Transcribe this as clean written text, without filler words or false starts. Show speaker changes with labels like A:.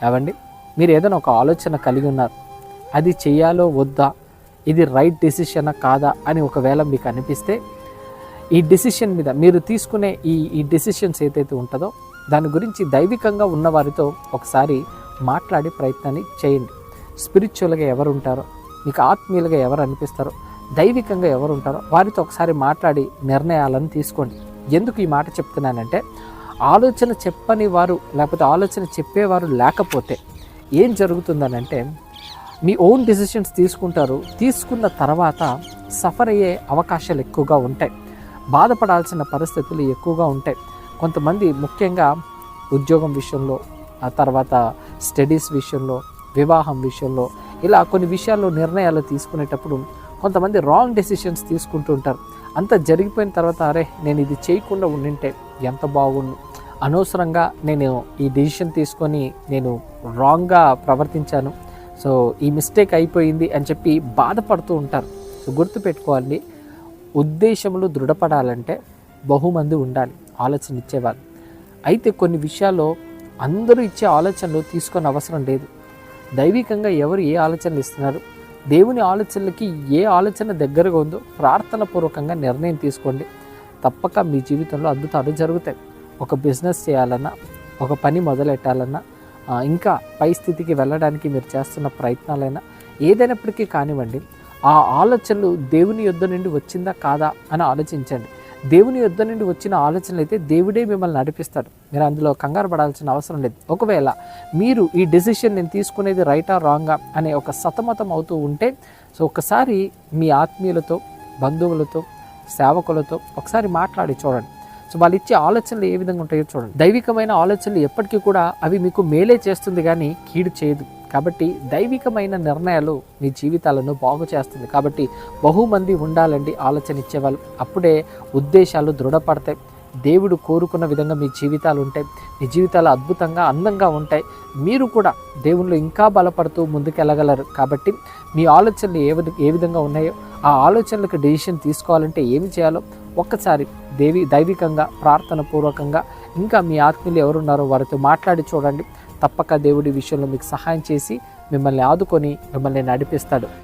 A: ఏవండి, మీరు ఏదైనా ఒక ఆలోచన కలిగి ఉన్నారు, అది చేయాలో వద్దా, ఇది రైట్ డెసిషనా కాదా అని ఒకవేళ మీకు అనిపిస్తే, ఈ డెసిషన్ మీద మీరు తీసుకునే ఈ డెసిషన్స్ ఏదైతే ఉంటుందో దాని గురించి దైవికంగా ఉన్నవారితో ఒకసారి మాట్లాడే ప్రయత్నాన్ని చేయండి. స్పిరిచువల్గా ఎవరు ఉంటారో, మీకు ఆత్మీయులుగా ఎవరు అనిపిస్తారో, దైవికంగా ఎవరు ఉంటారో వారితో ఒకసారి మాట్లాడి నిర్ణయాలను తీసుకోండి. ఎందుకు ఈ మాట చెప్తున్నానంటే, ఆలోచన చెప్పని వారు లేకపోతే ఆలోచన చెప్పేవారు లేకపోతే ఏం జరుగుతుందనంటే, మీ ఓన్ డెసిషన్స్ తీసుకుంటారు. తీసుకున్న తర్వాత సఫర్ అయ్యే అవకాశాలు ఎక్కువగా ఉంటాయి, బాధపడాల్సిన పరిస్థితులు ఎక్కువగా ఉంటాయి. కొంతమంది ముఖ్యంగా ఉద్యోగం విషయంలో, ఆ తర్వాత స్టడీస్ విషయంలో, వివాహం విషయంలో, ఇలా కొన్ని విషయాల్లో నిర్ణయాలు తీసుకునేటప్పుడు కొంతమంది రాంగ్ డెసిషన్స్ తీసుకుంటూ ఉంటారు. అంతా జరిగిపోయిన తర్వాత, అరే నేను ఇది చేయకుండా ఉండింటే ఎంత బాగుండు, అనవసరంగా నేను ఈ డెసిషన్ తీసుకొని నేను రాంగ్గా ప్రవర్తించాను, సో ఈ మిస్టేక్ అయిపోయింది అని చెప్పి బాధపడుతూ ఉంటారు. సో గుర్తుపెట్టుకోవాలి, ఉద్దేశములు దృఢపడాలంటే బహుమంది ఉండాలి ఆలోచన ఇచ్చేవాళ్ళు. అయితే కొన్ని విషయాల్లో అందరూ ఇచ్చే ఆలోచనలు తీసుకొని అవసరం లేదు. దైవికంగా ఎవరు ఏ ఆలోచనలు ఇస్తున్నారు, దేవుని ఆలోచనలకి ఏ ఆలోచన దగ్గరగా ఉందో ప్రార్థన పూర్వకంగా నిర్ణయం తీసుకోండి. తప్పక మీ జీవితంలో అద్భుతాలు జరుగుతాయి. ఒక బిజినెస్ చేయాలన్నా, ఒక పని మొదలెట్టాలన్నా, ఇంకా పై స్థితికి వెళ్ళడానికి మీరు చేస్తున్న ప్రయత్నాలైనా ఏదైనప్పటికీ కానివ్వండి, ఆ ఆలోచనలు దేవుని యొద్ద నుండి వచ్చిందా కాదా అని ఆలోచించండి. దేవుని యొద్ద నుండి వచ్చిన ఆలోచనలు అయితే దేవుడే మిమ్మల్ని నడిపిస్తాడు. మీరు అందులో కంగారు పడాల్సిన అవసరం లేదు. ఒకవేళ మీరు ఈ డెసిషన్ నేను తీసుకునేది రైటా రాంగా అనే ఒక సతమతం అవుతూ ఉంటే, సో ఒకసారి మీ ఆత్మీయులతో, బంధువులతో, సేవకులతో ఒకసారి మాట్లాడి చూడండి. సో వాళ్ళు ఇచ్చే ఆలోచనలు ఏ విధంగా ఉంటాయో చూడండి. దైవికమైన ఆలోచనలు ఎప్పటికీ కూడా అవి మీకు మేలే చేస్తుంది కానీ కీడు చేయదు. కాబట్టి దైవికమైన నిర్ణయాలు మీ జీవితాలను బాగు చేస్తుంది. కాబట్టి బహుమంది ఉండాలండి ఆలోచన ఇచ్చేవాళ్ళు. అప్పుడే ఉద్దేశాలు దృఢపడతాయి. దేవుడు కోరుకున్న విధంగా మీ జీవితాలు ఉంటాయి. మీ జీవితాలు అద్భుతంగా, అందంగా ఉంటాయి. మీరు కూడా దేవుళ్ళు ఇంకా బలపడుతూ ముందుకెళ్ళగలరు. కాబట్టి మీ ఆలోచనలు ఏ విధంగా ఉన్నాయో ఆ ఆలోచనలకు డెసిషన్ తీసుకోవాలంటే ఏమి చేయాలో ఒక్కసారి దైవికంగా, ప్రార్థన పూర్వకంగా, ఇంకా మీ ఆత్మీయులు ఎవరున్నారో వారితో మాట్లాడి చూడండి. తప్పక దేవుడి విషయంలో మీకు సహాయం చేసి మిమ్మల్ని ఆదుకొని మిమ్మల్ని నడిపిస్తాడు.